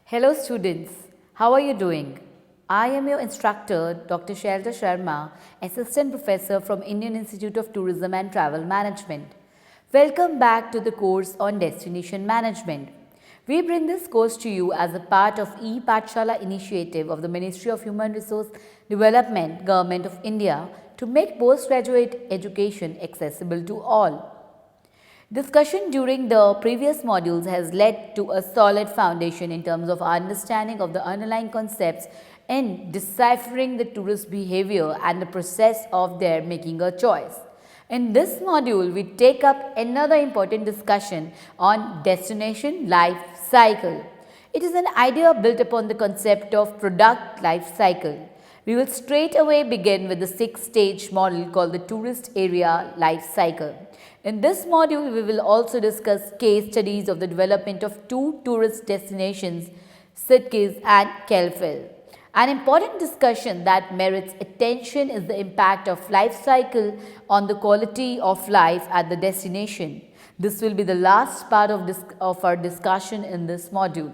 Hello students, how are you doing? I am your instructor Dr. Shelta Sharma, Assistant Professor from Indian Institute of Tourism and Travel Management. Welcome back to the course on Destination Management. We bring this course to you as a part of e-Pathshala initiative of the Ministry of Human Resource Development, Government of India to make postgraduate education accessible to all. Discussion during the previous modules has led to a solid foundation in terms of understanding of the underlying concepts in deciphering the tourist behavior and the process of their making a choice. In this module, we take up another important discussion on destination life cycle. It is an idea built upon the concept of product life cycle. We will straight away begin with the 6-stage model called the tourist area life cycle. In this module, we will also discuss case studies of the development of two tourist destinations, Sitges and Kelfel. An important discussion that merits attention is the impact of life cycle on the quality of life at the destination. This will be the last part of our discussion in this module.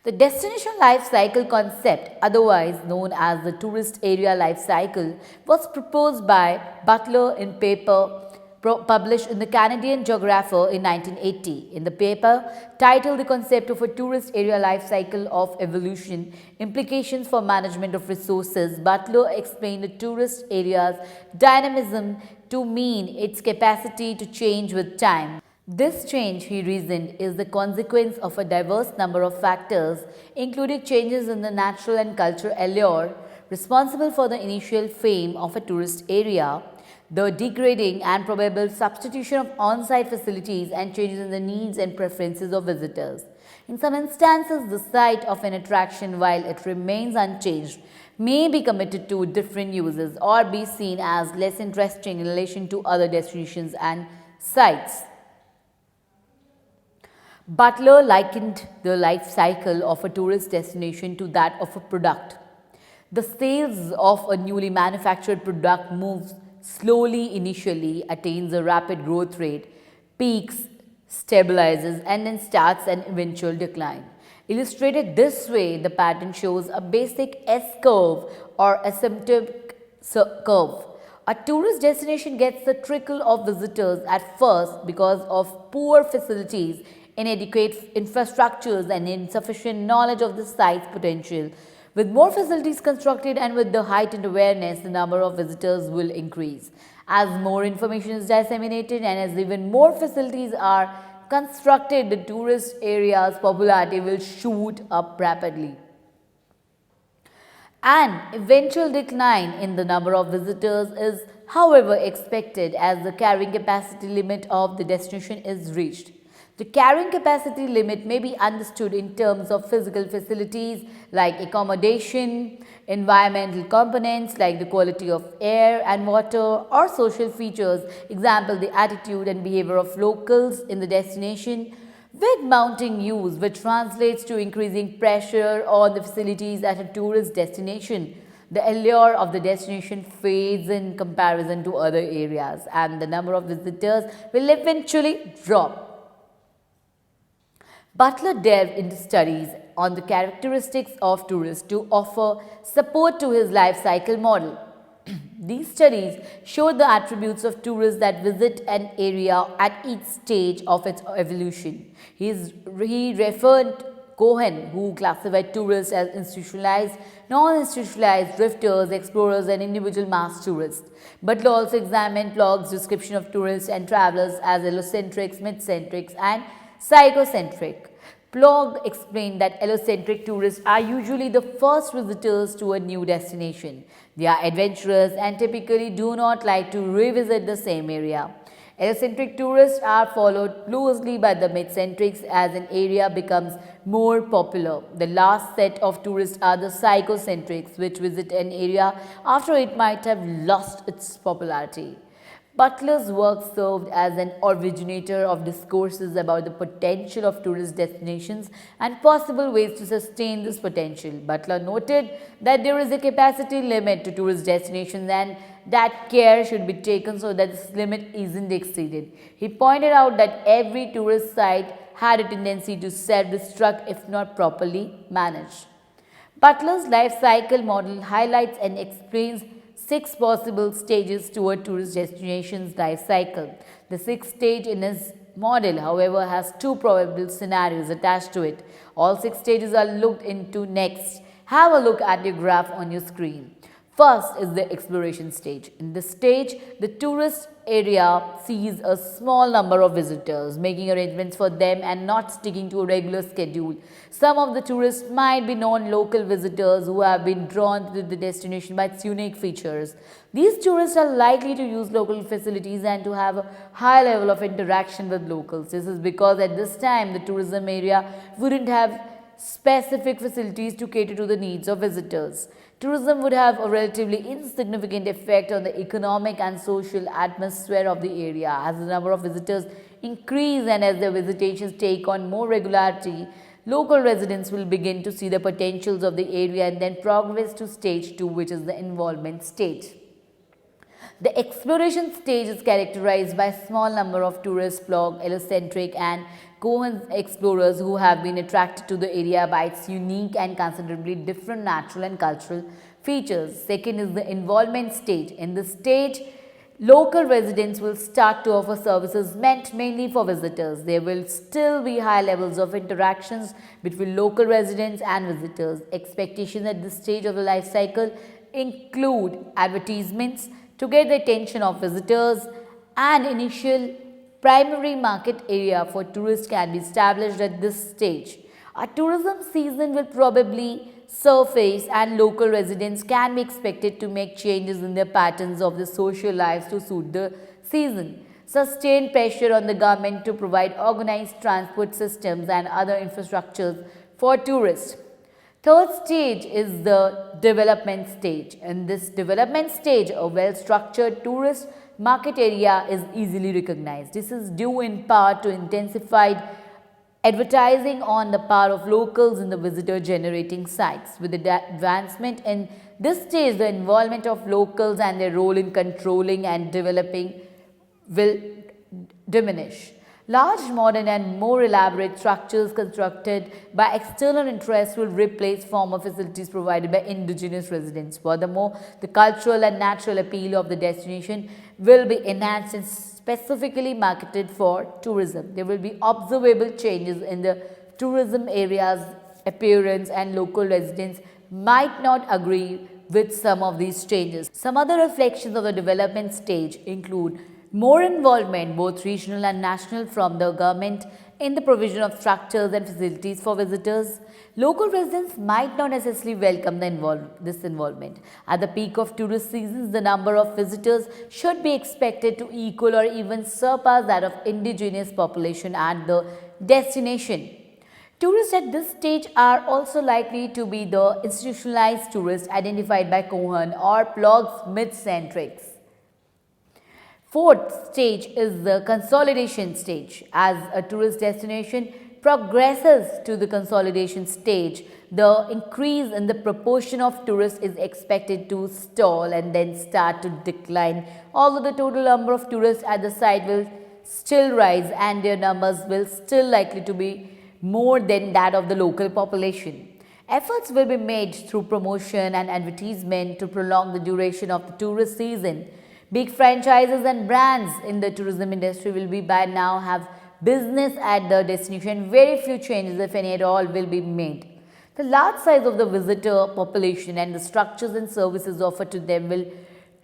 The destination life cycle concept, otherwise known as the tourist area life cycle, was proposed by Butler in paper published in the Canadian Geographer in 1980. In the paper, titled The Concept of a Tourist Area Life Cycle of Evolution, Implications for Management of Resources, Butler explained the tourist area's dynamism to mean its capacity to change with time. This change, he reasoned, is the consequence of a diverse number of factors, including changes in the natural and cultural allure responsible for the initial fame of a tourist area, the degrading and probable substitution of on-site facilities and changes in the needs and preferences of visitors. In some instances, the site of an attraction, while it remains unchanged, may be committed to different uses or be seen as less interesting in relation to other destinations and sites. Butler likened the life cycle of a tourist destination to that of a product. The sales of a newly manufactured product moves slowly initially, attains a rapid growth rate, peaks, stabilizes, and then starts an eventual decline. Illustrated this way, the pattern shows a basic S-curve or asymptotic curve. A tourist destination gets a trickle of visitors at first because of poor facilities, inadequate infrastructures, and insufficient knowledge of the site's potential. With more facilities constructed and with the heightened awareness, the number of visitors will increase. As more information is disseminated and as even more facilities are constructed, the tourist area's popularity will shoot up rapidly. An eventual decline in the number of visitors is, however, expected as the carrying capacity limit of the destination is reached. The carrying capacity limit may be understood in terms of physical facilities like accommodation, environmental components like the quality of air and water, or social features, example the attitude and behavior of locals in the destination, with mounting use which translates to increasing pressure on the facilities at a tourist destination. The allure of the destination fades in comparison to other areas and the number of visitors will eventually drop. Butler delved into studies on the characteristics of tourists to offer support to his life cycle model. These studies showed the attributes of tourists that visit an area at each stage of its evolution. He referred Cohen, who classified tourists as institutionalized, non-institutionalized, drifters, explorers, and individual mass tourists. Butler also examined Plogg's description of tourists and travelers as allocentrics, mid-centrics, and psychocentric. Plogg explained that allocentric tourists are usually the first visitors to a new destination. They are adventurous and typically do not like to revisit the same area. Allocentric tourists are followed closely by the mid-centrics as an area becomes more popular. The last set of tourists are the psychocentrics, which visit an area after it might have lost its popularity. Butler's work served as an originator of discourses about the potential of tourist destinations and possible ways to sustain this potential. Butler noted that there is a capacity limit to tourist destinations and that care should be taken so that this limit isn't exceeded. He pointed out that every tourist site had a tendency to self-destruct if not properly managed. Butler's life cycle model highlights and explains 6 possible stages toward tourist destinations life cycle. The 6th stage in his model, however, has 2 probable scenarios attached to it. All 6 stages are looked into next. Have a look at your graph on your screen. First is the exploration stage. In this stage, the tourist area sees a small number of visitors, making arrangements for them and not sticking to a regular schedule. Some of the tourists might be non-local visitors who have been drawn to the destination by its unique features. These tourists are likely to use local facilities and to have a high level of interaction with locals. This is because at this time, the tourism area wouldn't have specific facilities to cater to the needs of visitors. Tourism would have a relatively insignificant effect on the economic and social atmosphere of the area. As the number of visitors increase and as their visitations take on more regularity, local residents will begin to see the potentials of the area and then progress to stage 2, which is the involvement stage. The exploration stage is characterized by a small number of tourist, blog, allocentric and Cohen explorers who have been attracted to the area by its unique and considerably different natural and cultural features. Second is the involvement stage. In this stage, local residents will start to offer services meant mainly for visitors. There will still be high levels of interactions between local residents and visitors. Expectations at this stage of the life cycle include advertisements to get the attention of visitors. An initial primary market area for tourists can be established at this stage. A tourism season will probably surface and local residents can be expected to make changes in their patterns of their social lives to suit the season. Sustained pressure on the government to provide organized transport systems and other infrastructures for tourists. Third stage is the development stage. In this development stage, a well-structured tourist market area is easily recognized. This is due in part to intensified advertising on the part of locals in the visitor generating sites. With the advancement in this stage, the involvement of locals and their role in controlling and developing will diminish. Large, modern and more elaborate structures constructed by external interests will replace former facilities provided by indigenous residents. Furthermore, the cultural and natural appeal of the destination will be enhanced and specifically marketed for tourism. There will be observable changes in the tourism area's appearance and local residents might not agree with some of these changes. Some other reflections of the development stage include more involvement, both regional and national, from the government in the provision of structures and facilities for visitors. Local residents might not necessarily welcome this involvement. At the peak of tourist seasons, the number of visitors should be expected to equal or even surpass that of indigenous population at the destination. Tourists at this stage are also likely to be the institutionalized tourists identified by Cohen or Plog's mid-centrics. Fourth stage is the consolidation stage. As a tourist destination progresses to the consolidation stage, the increase in the proportion of tourists is expected to stall and then start to decline, although the total number of tourists at the site will still rise and their numbers will still likely to be more than that of the local population. Efforts will be made through promotion and advertisement to prolong the duration of the tourist season. Big franchises and brands in the tourism industry will be by now have business at the destination. Very few changes, if any at all, will be made. The large size of the visitor population and the structures and services offered to them will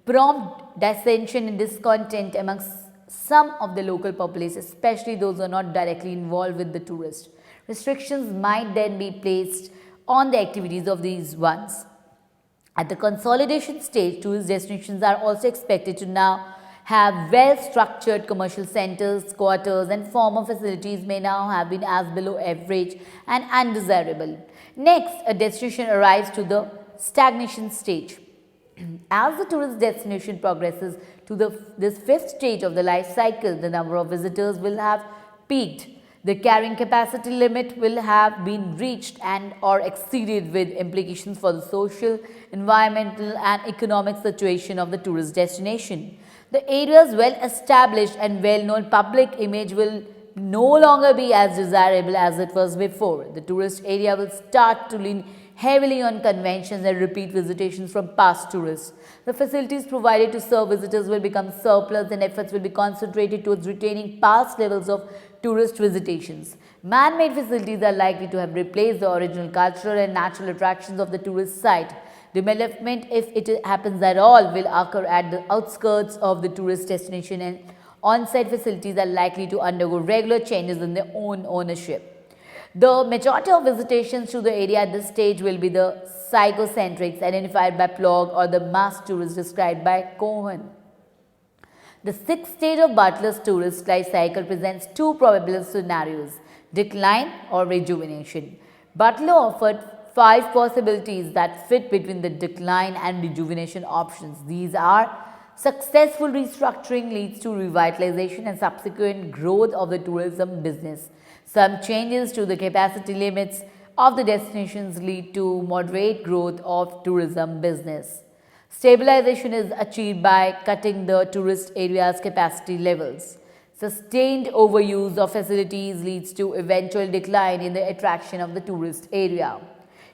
prompt dissension and discontent amongst some of the local population, especially those who are not directly involved with the tourists. Restrictions might then be placed on the activities of these ones. At the consolidation stage, tourist destinations are also expected to now have well-structured commercial centers, quarters and former facilities may now have been as below average and undesirable. Next, a destination arrives to the stagnation stage. As the tourist destination progresses to this fifth stage of the life cycle, the number of visitors will have peaked. The carrying capacity limit will have been reached and or exceeded with implications for the social, environmental and economic situation of the tourist destination. The area's well established and well known public image will no longer be as desirable as it was before. The tourist area will start to lean heavily on conventions and repeat visitations from past tourists. The facilities provided to serve visitors will become surplus and efforts will be concentrated towards retaining past levels of tourist visitations. Man-made facilities are likely to have replaced the original cultural and natural attractions of the tourist site. Development, if it happens at all, will occur at the outskirts of the tourist destination, and on-site facilities are likely to undergo regular changes in their own ownership. The majority of visitations to the area at this stage will be the psychocentrics identified by Plog or the mass tourists described by Cohen. The sixth stage of Butler's tourist life cycle presents two probable scenarios: decline or rejuvenation. Butler offered 5 possibilities that fit between the decline and rejuvenation options. These are: successful restructuring leads to revitalization and subsequent growth of the tourism business. Some changes to the capacity limits of the destinations lead to moderate growth of tourism business. Stabilization is achieved by cutting the tourist area's capacity levels. Sustained overuse of facilities leads to eventual decline in the attraction of the tourist area.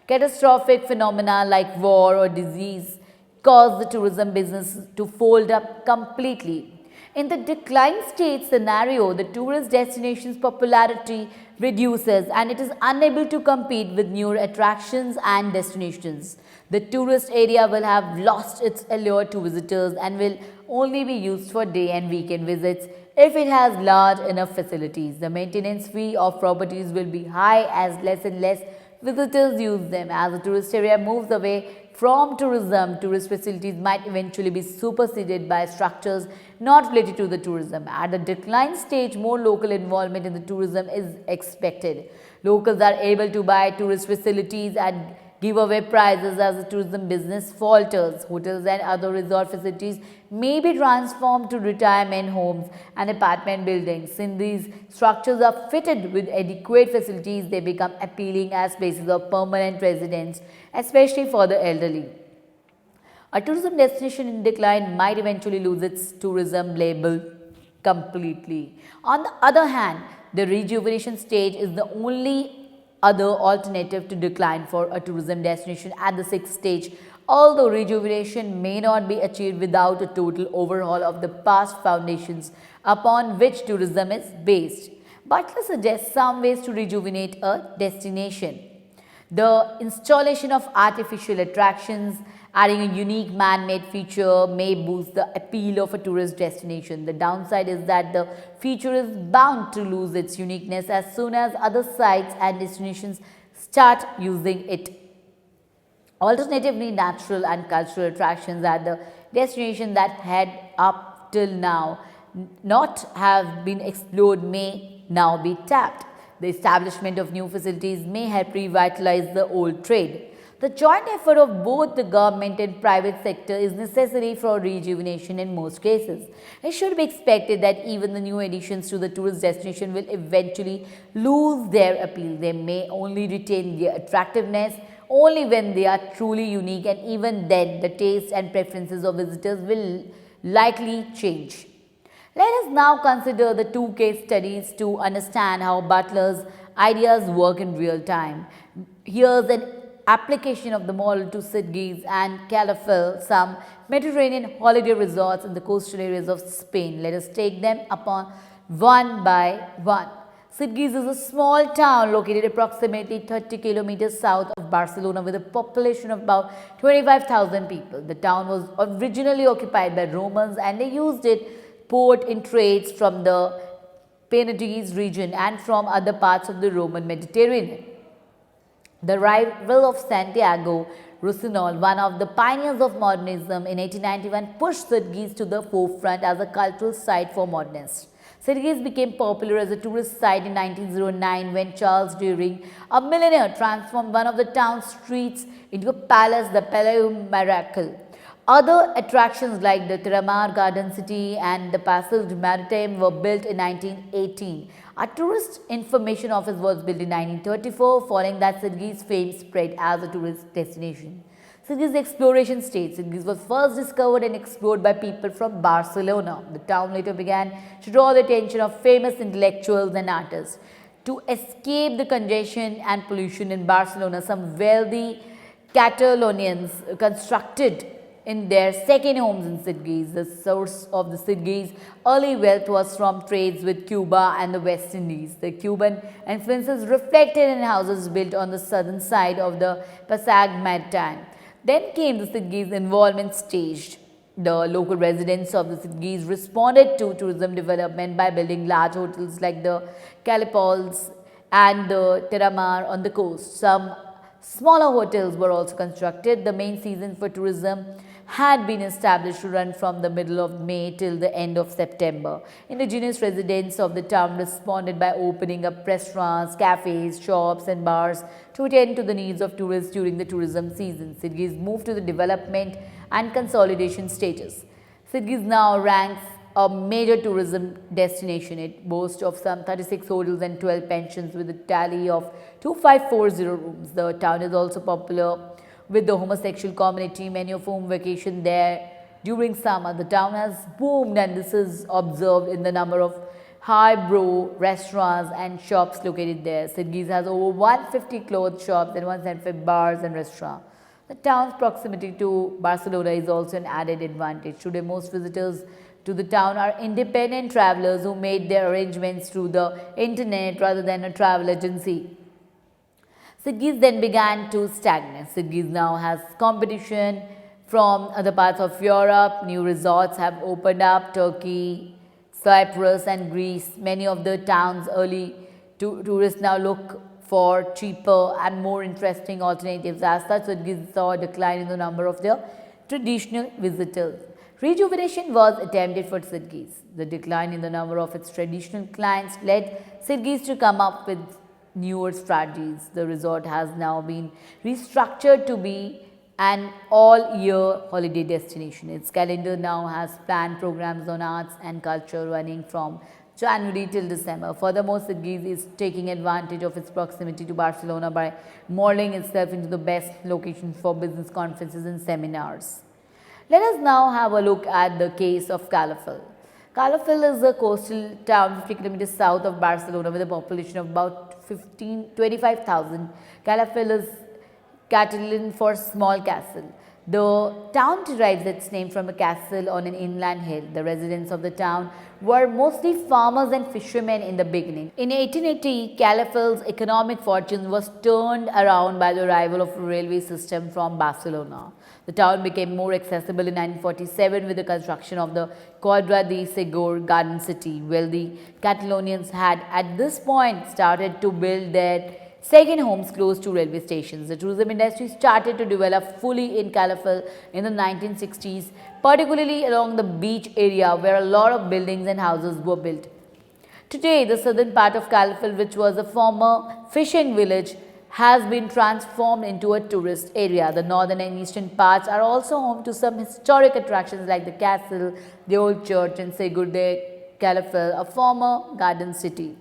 Catastrophic phenomena like war or disease cause the tourism business to fold up completely. In the decline stage scenario, the tourist destination's popularity reduces and it is unable to compete with newer attractions and destinations. The tourist area will have lost its allure to visitors and will only be used for day and weekend visits if it has large enough facilities. The maintenance fee of properties will be high as less and less visitors use them. As the tourist area moves away from tourism, tourist facilities might eventually be superseded by structures not related to the tourism. At the decline stage, more local involvement in the tourism is expected. Locals are able to buy tourist facilities and give away prices as the tourism business falters. Hotels and other resort facilities may be transformed to retirement homes and apartment buildings. Since these structures are fitted with adequate facilities, they become appealing as places of permanent residence, especially for the elderly. A tourism destination in decline might eventually lose its tourism label completely. On the other hand, the rejuvenation stage is the only other alternative to decline for a tourism destination at the sixth stage. Although rejuvenation may not be achieved without a total overhaul of the past foundations upon which tourism is based, Butler suggests some ways to rejuvenate a destination. The installation of artificial attractions, adding a unique man-made feature, may boost the appeal of a tourist destination. The downside is that the feature is bound to lose its uniqueness as soon as other sites and destinations start using it. Alternatively, natural and cultural attractions at the destination that had up till now not have been explored may now be tapped. The establishment of new facilities may help revitalize the old trade. The joint effort of both the government and private sector is necessary for rejuvenation in most cases. It should be expected that even the new additions to the tourist destination will eventually lose their appeal. They may only retain their attractiveness only when they are truly unique, and even then the tastes and preferences of visitors will likely change. Let us now consider the two case studies to understand how Butler's ideas work in real time. Here's an application of the model to Sitges and Calafell, some Mediterranean holiday resorts in the coastal areas of Spain. Let us take them upon one by one. Sitges is a small town located approximately 30 kilometers south of Barcelona with a population of about 25,000 people. The town was originally occupied by Romans and they used it port in trades from the Penedès region and from other parts of the Roman Mediterranean. The arrival of Santiago Rusiñol, one of the pioneers of modernism in 1891, pushed Sitges to the forefront as a cultural site for modernists. Sitges became popular as a tourist site in 1909 when Charles During, a millionaire, transformed one of the town's streets into a palace, the Palais Miracle. Other attractions like the Tiramar Garden City and the Passage Maritime were built in 1918. A tourist information office was built in 1934, following that Sirgi's fame spread as a tourist destination. Sirgi's exploration stage. Sirgis was first discovered and explored by people from Barcelona. The town later began to draw the attention of famous intellectuals and artists. To escape the congestion and pollution in Barcelona, some wealthy Catalonians constructed in their second homes in Sitges. The source of the Sitges' early wealth was from trades with Cuba and the West Indies. The Cuban influences reflected in houses built on the southern side of the Passage Maritime. Then came the Sitges involvement stage. The local residents of the Sitges responded to tourism development by building large hotels like the Calipols and the Tiramar on the coast. Some smaller hotels were also constructed. The main season for tourism had been established to run from the middle of May till the end of September. Indigenous residents of the town responded by opening up restaurants, cafes, shops and bars to attend to the needs of tourists during the tourism season. Sitges moved to the development and consolidation stages. Sitges now ranks a major tourism destination. It boasts of some 36 hotels and 12 pensions with a tally of 2540 rooms. The town is also popular with the homosexual community, many of whom vacation there during summer. The town has boomed, and this is observed in the number of highbrow restaurants and shops located there. Sitges has over 150 clothes shops and 175 bars and restaurants. The town's proximity to Barcelona is also an added advantage. Today, most visitors to the town are independent travelers who made their arrangements through the internet rather than a travel agency. Sitges then began to stagnate. Sitges now has competition from other parts of Europe. New resorts have opened up: Turkey, Cyprus and Greece. Many of the town's early tourists now look for cheaper and more interesting alternatives. As such, Sitges saw a decline in the number of their traditional visitors. Rejuvenation was attempted for Sitges. The decline in the number of its traditional clients led Sitges to come up with newer strategies. The resort has now been restructured to be an all-year holiday destination. Its calendar now has planned programs on arts and culture running from January till December. Furthermore, Sitges is taking advantage of its proximity to Barcelona by molding itself into the best location for business conferences and seminars. Let us now have a look at the case of Calafell. Calafell is a coastal town 50 kilometers south of Barcelona with a population of about 25,000. Calafell is Catalan for small castle. The town derives its name from a castle on an inland hill. The residents of the town were mostly farmers and fishermen in the beginning. In 1880, Calafell's economic fortune was turned around by the arrival of a railway system from Barcelona. The town became more accessible in 1947 with the construction of the Quadra de Segor Garden City. Wealthy Catalonians had at this point started to build their second homes close to railway stations. The tourism industry started to develop fully in Calafell in the 1960s, particularly along the beach area where a lot of buildings and houses were built. Today, the southern part of Calafell, which was a former fishing village, has been transformed into a tourist area. The northern and eastern parts are also home to some historic attractions like the castle, the old church and Segur de Calafell, a former garden city.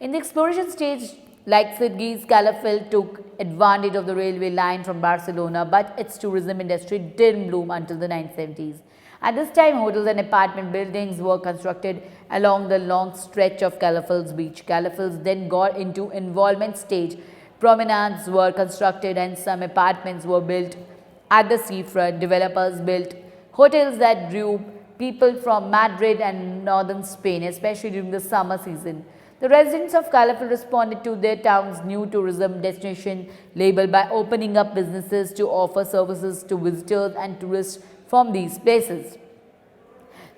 In the exploration stage, like Sitges, Calafell took advantage of the railway line from Barcelona, but its tourism industry didn't bloom until the 1970s. At this time, hotels and apartment buildings were constructed along the long stretch of Calafell's beach. Calafell then got into involvement stage. Promenades were constructed and some apartments were built at the seafront. Developers built hotels that drew people from Madrid and northern Spain, especially during the summer season. The residents of Calafell responded to their town's new tourism destination label by opening up businesses to offer services to visitors and tourists from these places.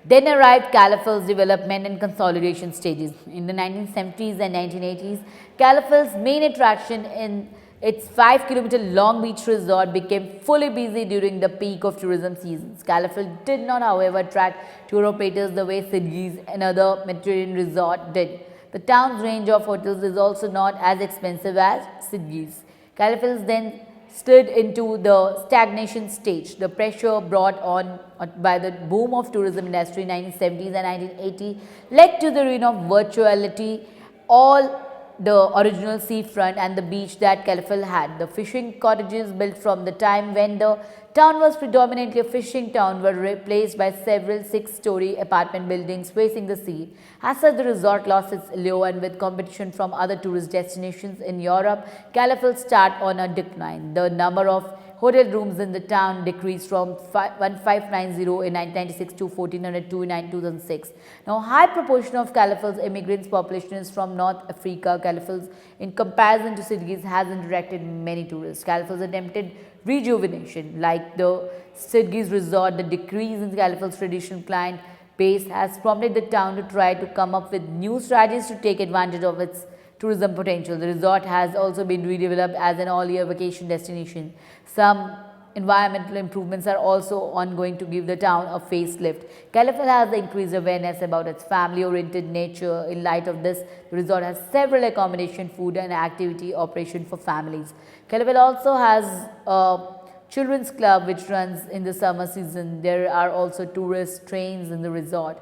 Then arrived Calafell's development and consolidation stages. In the 1970s and 1980s, Calafell's main attraction in its 5-kilometer long beach resort became fully busy during the peak of tourism seasons. Calafell did not, however, attract tour operators the way Sitges, another Mediterranean resort, did. The town's range of hotels is also not as expensive as Sitges. Calafell then slid into the stagnation stage. The pressure brought on by the boom of tourism industry in 1970s and 1980 led to the ruin of virtuality all the original seafront and the beach that Califell had. The fishing cottages built from the time when the town was predominantly a fishing town were replaced by several six-story apartment buildings facing the sea. As such, the resort lost its allure, and with competition from other tourist destinations in Europe, Califell started on a decline. The number of hotel rooms in the town decreased from 1590 in 1996 to 1402 in 2006. Now, high proportion of Califell's immigrants population is from North Africa. Califell's, in comparison to Sitges, has attracted many tourists. Califell's attempted rejuvenation, like the Sitges resort, the decrease in Califell's traditional client base has prompted the town to try to come up with new strategies to take advantage of its tourism potential. The resort has also been redeveloped as an all-year vacation destination. Some environmental improvements are also ongoing to give the town a facelift. Califell has increased awareness about its family-oriented nature. In light of this, the resort has several accommodation, food and activity operations for families. Califell also has a children's club which runs in the summer season. There are also tourist trains in the resort.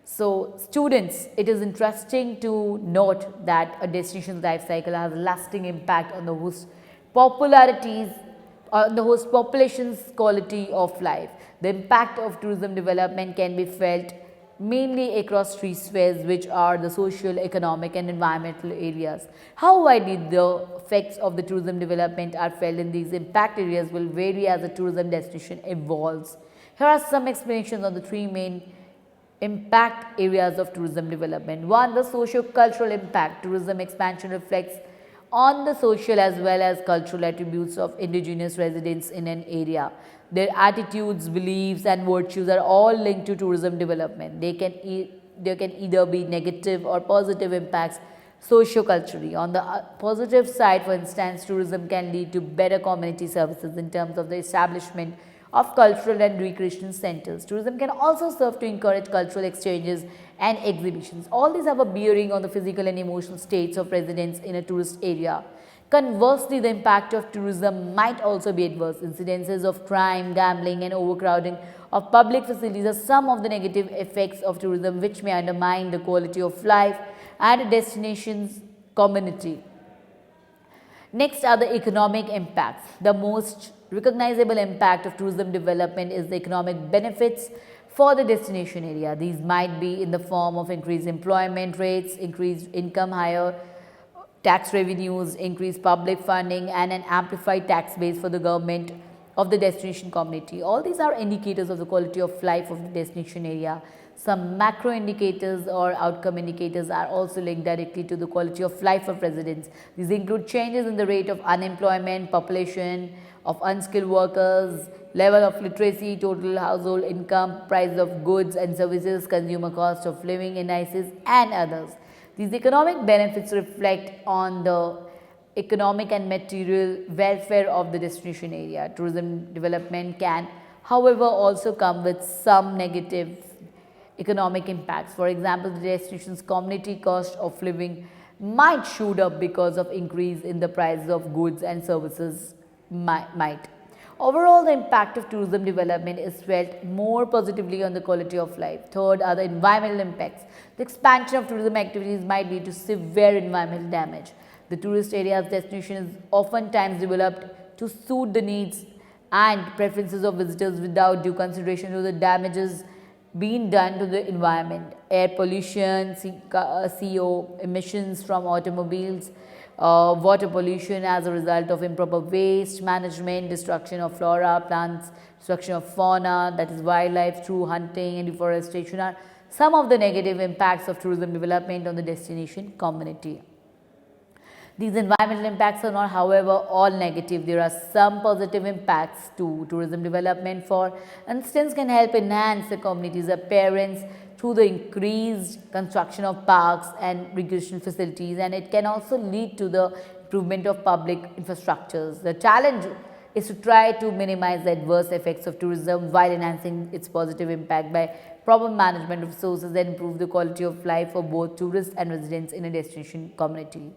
So, students, it is interesting to note that a destination's life cycle has a lasting impact on the host population's quality of life. The impact of tourism development can be felt mainly across three spheres, which are the social, economic and environmental areas. How widely the effects of the tourism development are felt in these impact areas will vary as the tourism destination evolves. Here are some explanations on the three main impact areas of tourism development. One, the socio-cultural impact. Tourism expansion reflects on the social as well as cultural attributes of indigenous residents in an area. Their attitudes, beliefs and virtues are all linked to tourism development. There can either be negative or positive impacts socio-culturally. On the positive side, for instance, tourism can lead to better community services in terms of the establishment of cultural and recreation centers. Tourism can also serve to encourage cultural exchanges and exhibitions. All these have a bearing on the physical and emotional states of residents in a tourist area. Conversely, the impact of tourism might also be adverse. Incidences of crime, gambling and overcrowding of public facilities are some of the negative effects of tourism which may undermine the quality of life at a destination's community. Next are the economic impacts. The most recognizable impact of tourism development is the economic benefits for the destination area. These might be in the form of increased employment rates, increased income, higher tax revenues, increased public funding and an amplified tax base for the government of the destination community. All these are indicators of the quality of life of the destination area. Some macro indicators or outcome indicators are also linked directly to the quality of life of residents. These include changes in the rate of unemployment, population of unskilled workers, level of literacy, total household income, price of goods and services, consumer cost of living indices and others. These economic benefits reflect on the economic and material welfare of the destination area. Tourism development can, however, also come with some negative economic impacts. For example, the destination's community cost of living might shoot up because of increase in the prices of goods and services might. Overall, the impact of tourism development is felt more positively on the quality of life. Third are the environmental impacts. The expansion of tourism activities might lead to severe environmental damage. The tourist area's destination is oftentimes developed to suit the needs and preferences of visitors without due consideration to the damages being done to the environment. Air pollution, CO emissions from automobiles, water pollution as a result of improper waste management, destruction of flora, plants, destruction of fauna, that is wildlife through hunting and deforestation are some of the negative impacts of tourism development on the destination community. These environmental impacts are not, however, all negative. There are some positive impacts to tourism development. For instance, can help enhance the community's appearance through the increased construction of parks and recreation facilities, and it can also lead to the improvement of public infrastructures. The challenge is to try to minimize the adverse effects of tourism while enhancing its positive impact by proper management of resources and improve the quality of life for both tourists and residents in a destination community.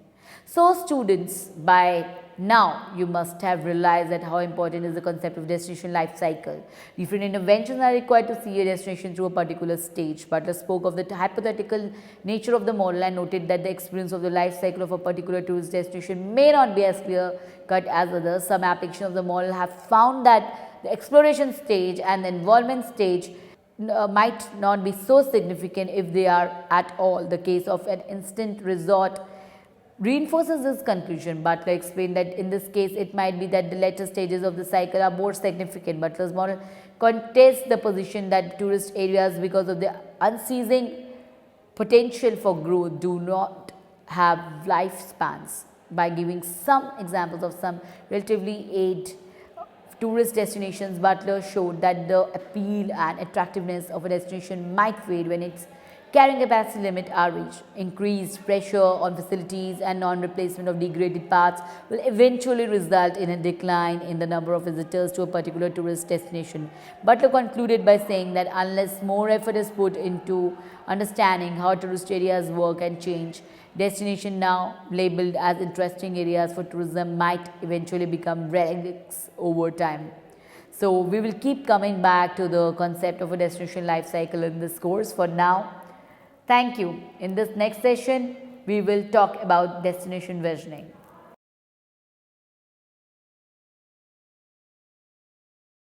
So students, by now you must have realized that how important is the concept of destination life cycle. Different interventions are required to see a destination through a particular stage. Butler spoke of the hypothetical nature of the model and noted that the experience of the life cycle of a particular tourist destination may not be as clear cut as others. Some applications of the model have found that the exploration stage and the involvement stage might not be so significant if they are at all. The case of an instant resort reinforces this conclusion. Butler explained that in this case it might be that the later stages of the cycle are more significant. Butler's model contests the position that tourist areas, because of their unceasing potential for growth, do not have lifespans. By giving some examples of some relatively aged tourist destinations, Butler showed that the appeal and attractiveness of a destination might fade when its carrying capacity limit are reached. Increased pressure on facilities and non-replacement of degraded parts will eventually result in a decline in the number of visitors to a particular tourist destination. Butler concluded by saying that unless more effort is put into understanding how tourist areas work and change, destinations now labeled as interesting areas for tourism might eventually become relics over time. So we will keep coming back to the concept of a destination life cycle in this course. For now, thank you. In this next session, we will talk about destination visioning.